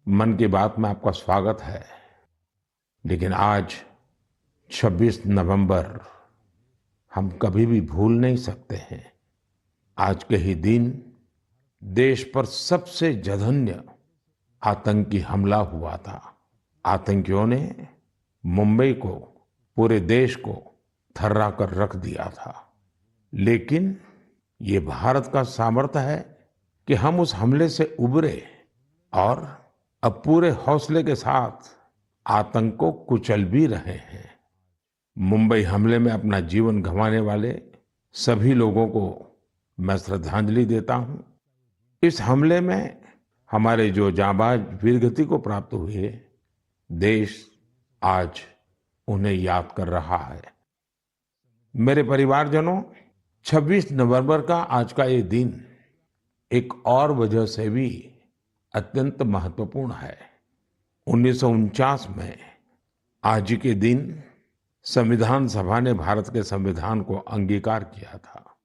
मन की बात में आपका स्वागत है। लेकिन आज 26 नवंबर हम कभी भी भूल नहीं सकते हैं। आज के ही दिन देश पर सबसे जघन्य आतंकी हमला हुआ था। आतंकियों ने मुंबई को, पूरे देश को थर्रा कर रख दिया था। लेकिन ये भारत का सामर्थ्य है कि हम उस हमले से उबरे और अब पूरे हौसले के साथ आतंक को कुचल भी रहे हैं। मुंबई हमले में अपना जीवन गंवाने वाले सभी लोगों को मैं श्रद्धांजलि देता हूं। इस हमले में हमारे जो जांबाज वीरगति को प्राप्त हुए, देश आज उन्हें याद कर रहा है। मेरे परिवारजनों, 26 नवंबर का आज का ये दिन एक और वजह से भी अत्यंत महत्वपूर्ण है। 1949 में आज ही के दिन संविधान सभा ने भारत के संविधान को अंगीकार किया था।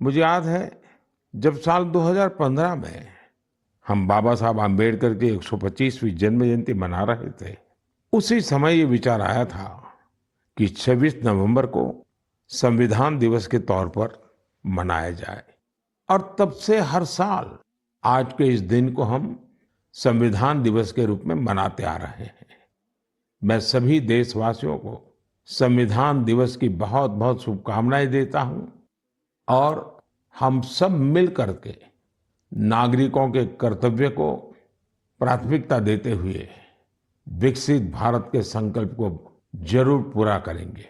मुझे याद है, जब साल 2015 में हम बाबा साहब आम्बेडकर की 125वीं जन्म जयंती मना रहे थे, उसी समय ये विचार आया था कि 26 नवंबर को संविधान दिवस के तौर पर मनाया जाए। और तब से हर साल आज के इस दिन को हम संविधान दिवस के रूप में मनाते आ रहे हैं। मैं सभी देशवासियों को संविधान दिवस की बहुत बहुत शुभकामनाएं देता हूं और हम सब मिल करके नागरिकों के कर्तव्य को प्राथमिकता देते हुए विकसित भारत के संकल्प को जरूर पूरा करेंगे।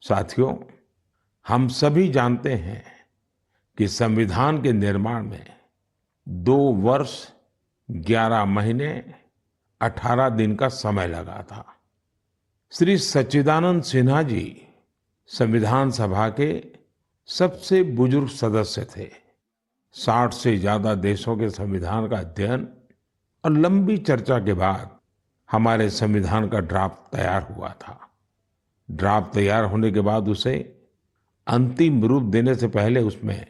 साथियों, हम सभी जानते हैं कि संविधान के निर्माण में 2 वर्ष 11 महीने 18 दिन का समय लगा था। श्री सच्चिदानंद सिन्हा जी संविधान सभा के सबसे बुजुर्ग सदस्य थे। 60 से ज्यादा देशों के संविधान का अध्ययन और लंबी चर्चा के बाद हमारे संविधान का ड्राफ्ट तैयार हुआ था। ड्राफ्ट तैयार होने के बाद उसे अंतिम रूप देने से पहले उसमें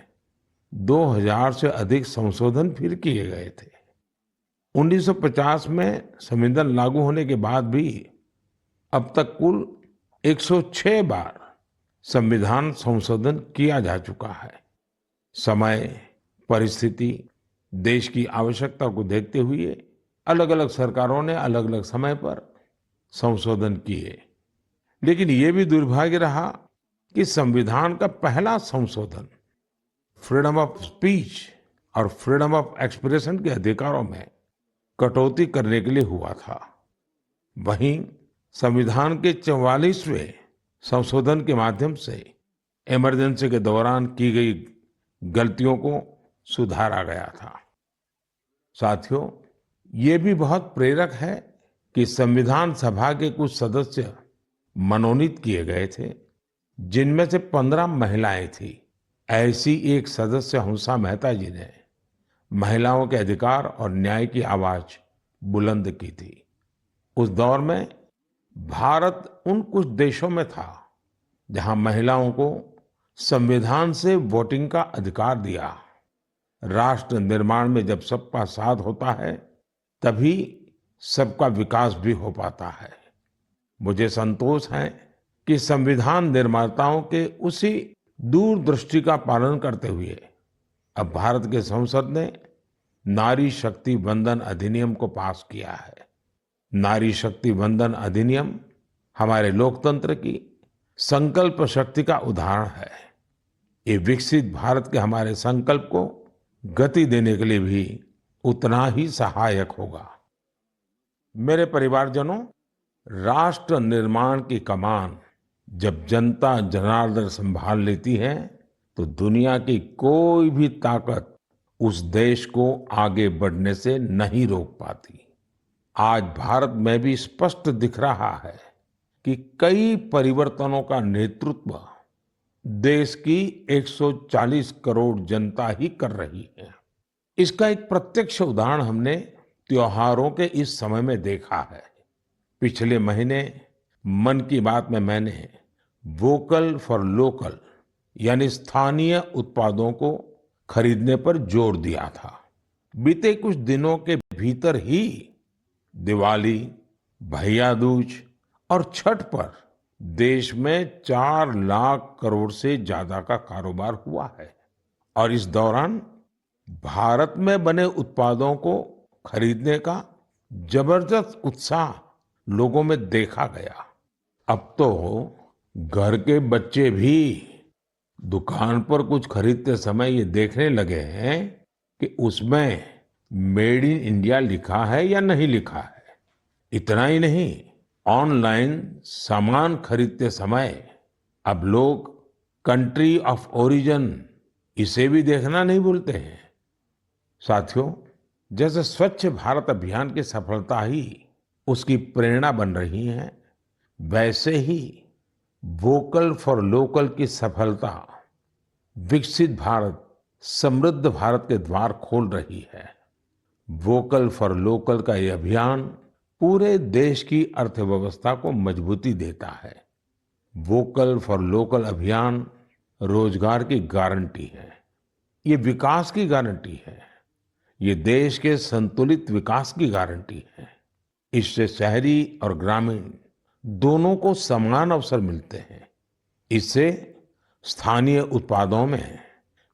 2000 से अधिक संशोधन फिर किए गए थे। 1950 में संविधान लागू होने के बाद भी अब तक कुल 106 बार संविधान संशोधन किया जा चुका है। समय, परिस्थिति, देश की आवश्यकता को देखते हुए अलग अलग सरकारों ने अलग अलग समय पर संशोधन किए। लेकिन ये भी दुर्भाग्य रहा कि संविधान का पहला संशोधन फ्रीडम ऑफ स्पीच और फ्रीडम ऑफ एक्सप्रेशन के अधिकारों में कटौती करने के लिए हुआ था। वहीं संविधान के 44वें संशोधन के माध्यम से इमरजेंसी के दौरान की गई गलतियों को सुधारा गया था। साथियों, ये भी बहुत प्रेरक है कि संविधान सभा के कुछ सदस्य मनोनीत किए गए थे, जिनमें से 15 महिलाएं थी। ऐसी एक सदस्य हंसा मेहता जी ने महिलाओं के अधिकार और न्याय की आवाज बुलंद की थी। उस दौर में भारत उन कुछ देशों में था जहां महिलाओं को संविधान से वोटिंग का अधिकार दिया। राष्ट्र निर्माण में जब सबका साथ होता है, तभी सबका विकास भी हो पाता है। मुझे संतोष है कि संविधान निर्माताओं के उसी दूरदृष्टि का पालन करते हुए अब भारत के संसद ने नारी शक्ति वंदन अधिनियम को पास किया है। नारी शक्ति वंदन अधिनियम हमारे लोकतंत्र की संकल्प शक्ति का उदाहरण है। ये विकसित भारत के हमारे संकल्प को गति देने के लिए भी उतना ही सहायक होगा। मेरे परिवारजनों, राष्ट्र निर्माण की कमान जब जनता जनार्दन संभाल लेती है, तो दुनिया की कोई भी ताकत उस देश को आगे बढ़ने से नहीं रोक पाती। आज भारत में भी स्पष्ट दिख रहा है कि कई परिवर्तनों का नेतृत्व देश की 140 करोड़ जनता ही कर रही है। इसका एक प्रत्यक्ष उदाहरण हमने त्योहारों के इस समय में देखा है। पिछले महीने मन की बात में मैंने वोकल फॉर लोकल यानी स्थानीय उत्पादों को खरीदने पर जोर दिया था। बीते कुछ दिनों के भीतर ही दिवाली, भैया दूज और छठ पर देश में 4 लाख करोड़ से ज्यादा का कारोबार हुआ है। और इस दौरान भारत में बने उत्पादों को खरीदने का जबरदस्त उत्साह लोगों में देखा गया। अब तो घर के बच्चे भी दुकान पर कुछ खरीदते समय ये देखने लगे हैं कि उसमें मेड इन इंडिया लिखा है या नहीं लिखा है। इतना ही नहीं, ऑनलाइन सामान खरीदते समय अब लोग कंट्री ऑफ ओरिजिन इसे भी देखना नहीं भूलते हैं। साथियों, जैसे स्वच्छ भारत अभियान की सफलता ही उसकी प्रेरणा बन रही है, वैसे ही वोकल फॉर लोकल की सफलता विकसित भारत, समृद्ध भारत के द्वार खोल रही है। वोकल फॉर लोकल का ये अभियान पूरे देश की अर्थव्यवस्था को मजबूती देता है। वोकल फॉर लोकल अभियान रोजगार की गारंटी है, ये विकास की गारंटी है, ये देश के संतुलित विकास की गारंटी है। इससे शहरी और ग्रामीण दोनों को समान अवसर मिलते हैं। इससे स्थानीय उत्पादों में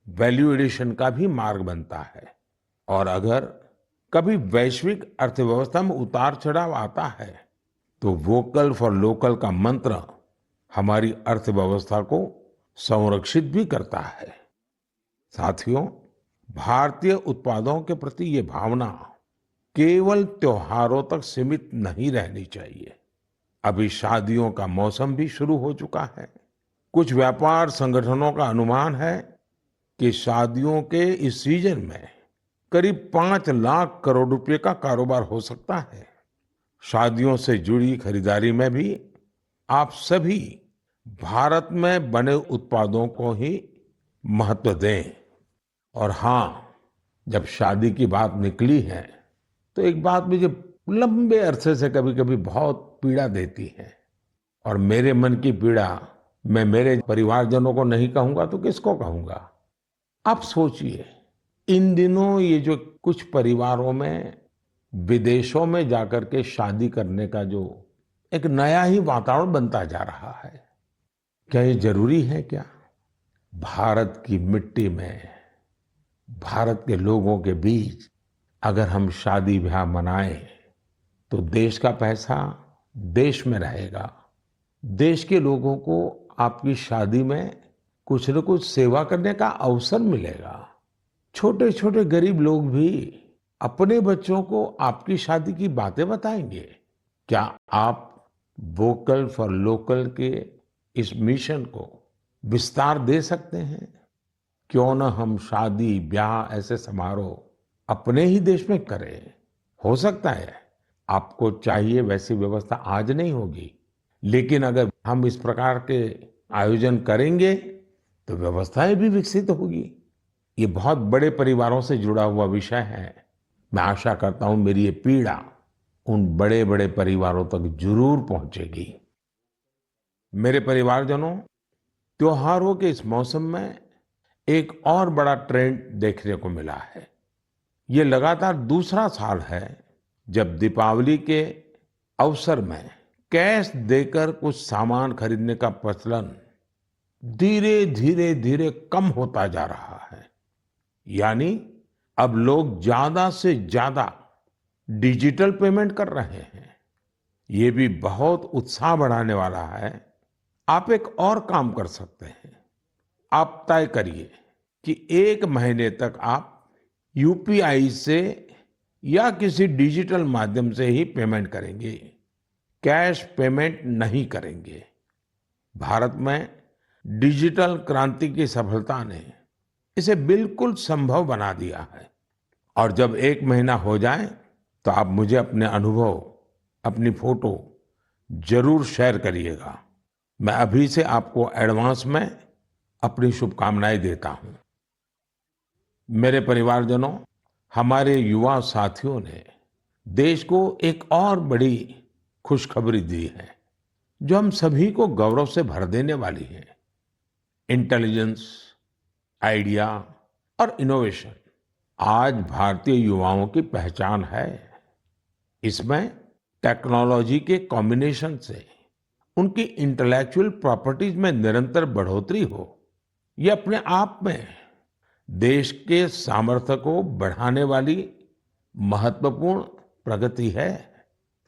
वैल्यू एडिशन का भी मार्ग बनता है। और अगर कभी वैश्विक अर्थव्यवस्था में उतार चढ़ाव आता है तो वोकल फॉर लोकल का मंत्र हमारी अर्थव्यवस्था को संरक्षित भी करता है। साथियों, भारतीय उत्पादों के प्रति ये भावना केवल त्योहारों तक सीमित नहीं रहनी चाहिए। अभी शादियों का मौसम भी शुरू हो चुका है। कुछ व्यापार संगठनों का अनुमान है कि शादियों के इस सीजन में करीब 5 लाख करोड़ रुपए का कारोबार हो सकता है। शादियों से जुड़ी खरीदारी में भी आप सभी भारत में बने उत्पादों को ही महत्व दें। और हाँ, जब शादी की बात निकली है तो एक बात मुझे लंबे अरसे से कभी कभी बहुत पीड़ा देती है। और मेरे मन की पीड़ा मैं मेरे परिवारजनों को नहीं कहूंगा तो किसको कहूंगा। आप सोचिए, इन दिनों ये जो कुछ परिवारों में विदेशों में जाकर के शादी करने का जो एक नया ही वातावरण बनता जा रहा है, क्या ये जरूरी है क्या? भारत की मिट्टी में, भारत के लोगों के बीच अगर हम शादी ब्याह मनाएं तो देश का पैसा देश में रहेगा। देश के लोगों को आपकी शादी में कुछ न कुछ सेवा करने का अवसर मिलेगा। छोटे छोटे गरीब लोग भी अपने बच्चों को आपकी शादी की बातें बताएंगे। क्या आप वोकल फॉर लोकल के इस मिशन को विस्तार दे सकते हैं? क्यों न हम शादी ब्याह ऐसे समारोह अपने ही देश में करें। हो सकता है आपको चाहिए वैसी व्यवस्था आज नहीं होगी, लेकिन अगर हम इस प्रकार के आयोजन करेंगे तो व्यवस्थाएं भी विकसित होगी। ये बहुत बड़े परिवारों से जुड़ा हुआ विषय है। मैं आशा करता हूं मेरी ये पीड़ा उन बड़े बड़े परिवारों तक जरूर पहुंचेगी। मेरे परिवारजनों, त्योहारों के इस मौसम में एक और बड़ा ट्रेंड देखने को मिला है। ये लगातार दूसरा साल है जब दीपावली के अवसर में कैश देकर कुछ सामान खरीदने का प्रचलन धीरे धीरे कम होता जा रहा है। यानी अब लोग ज्यादा से ज्यादा डिजिटल पेमेंट कर रहे हैं। ये भी बहुत उत्साह बढ़ाने वाला है। आप एक और काम कर सकते हैं। आप तय करिए कि 1 महीने तक आप यूपीआई से या किसी डिजिटल माध्यम से ही पेमेंट करेंगे, कैश पेमेंट नहीं करेंगे। भारत में डिजिटल क्रांति की सफलता ने इसे बिल्कुल संभव बना दिया है। और जब 1 महीना हो जाए तो आप मुझे अपने अनुभव, अपनी फोटो जरूर शेयर करिएगा। मैं अभी से आपको एडवांस में अपनी शुभकामनाएं देता हूं। मेरे परिवारजनों, हमारे युवा साथियों ने देश को एक और बड़ी खुशखबरी दी है जो हम सभी को गौरव से भर देने वाली है। इंटेलिजेंस, आइडिया और इनोवेशन, आज भारतीय युवाओं की पहचान है। इसमें टेक्नोलॉजी के कॉम्बिनेशन से उनकी इंटेलेक्चुअल प्रॉपर्टीज में निरंतर बढ़ोतरी हो, ये अपने आप में देश के सामर्थ्य को बढ़ाने वाली महत्वपूर्ण प्रगति है।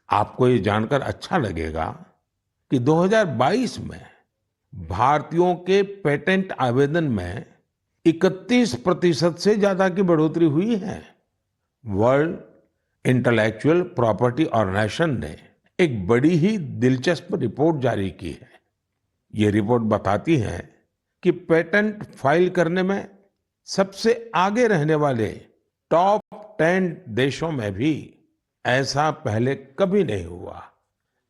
आपको ये जानकर अच्छा लगेगा कि 2022 में भारतीयों के पेटेंट आवेदन में 31% से ज्यादा की बढ़ोतरी हुई है। वर्ल्ड इंटेलेक्चुअल प्रॉपर्टी ऑर्गेनाइजेशन ने एक बड़ी ही दिलचस्प रिपोर्ट जारी की है। ये रिपोर्ट बताती है कि पेटेंट फाइल करने में सबसे आगे रहने वाले टॉप 10 देशों में भी ऐसा पहले कभी नहीं हुआ।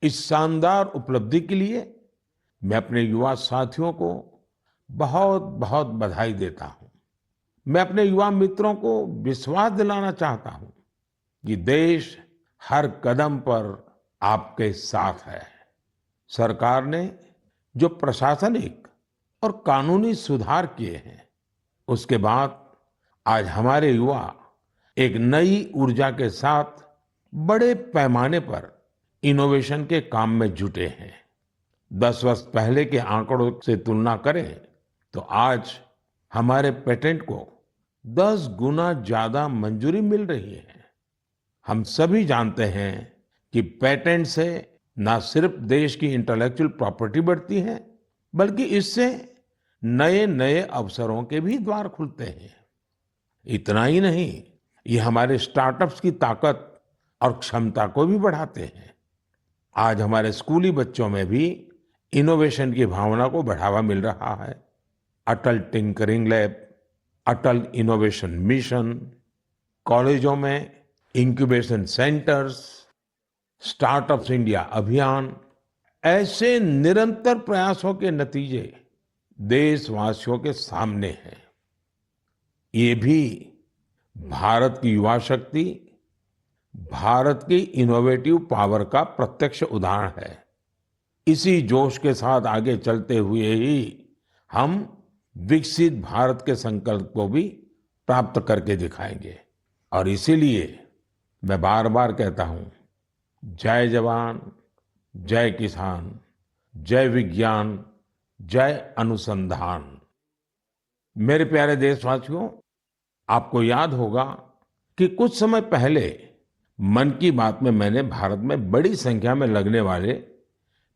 इस शानदार उपलब्धि के लिए मैं अपने युवा साथियों को बहुत बहुत बधाई देता हूं। मैं अपने युवा मित्रों को विश्वास दिलाना चाहता हूं कि देश हर कदम पर आपके साथ है। सरकार ने जो प्रशासनिक और कानूनी सुधार किए हैं, उसके बाद आज हमारे युवा एक नई ऊर्जा के साथ बड़े पैमाने पर इनोवेशन के काम में जुटे हैं। 10 वर्ष पहले के आंकड़ों से तुलना करें तो आज हमारे पेटेंट को 10 गुना ज्यादा मंजूरी मिल रही है। हम सभी जानते हैं कि पेटेंट से न सिर्फ देश की इंटेलेक्चुअल प्रॉपर्टी बढ़ती है, बल्कि इससे नए नए अवसरों के भी द्वार खुलते हैं। इतना ही नहीं, ये हमारे स्टार्टअप्स की ताकत और क्षमता को भी बढ़ाते हैं। आज हमारे स्कूली बच्चों में भी इनोवेशन की भावना को बढ़ावा मिल रहा है। अटल टिंकरिंग लैब, अटल इनोवेशन मिशन, कॉलेजों में इंक्यूबेशन सेंटर्स, स्टार्टअप्स इंडिया अभियान, ऐसे निरंतर प्रयासों के नतीजे देशवासियों के सामने हैं। ये भी भारत की युवा शक्ति, भारत की इनोवेटिव पावर का प्रत्यक्ष उदाहरण है। इसी जोश के साथ आगे चलते हुए ही हम विकसित भारत के संकल्प को भी प्राप्त करके दिखाएंगे। और इसीलिए मैं बार बार कहता हूं, जय जवान, जय किसान, जय विज्ञान, जय अनुसंधान। मेरे प्यारे देशवासियों, आपको याद होगा कि कुछ समय पहले मन की बात में मैंने भारत में बड़ी संख्या में लगने वाले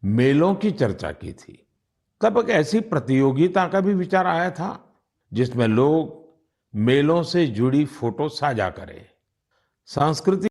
मेलों की चर्चा की थी। तब एक ऐसी प्रतियोगिता का भी विचार आया था जिसमें लोग मेलों से जुड़ी फोटो साझा करें। सांस्कृतिक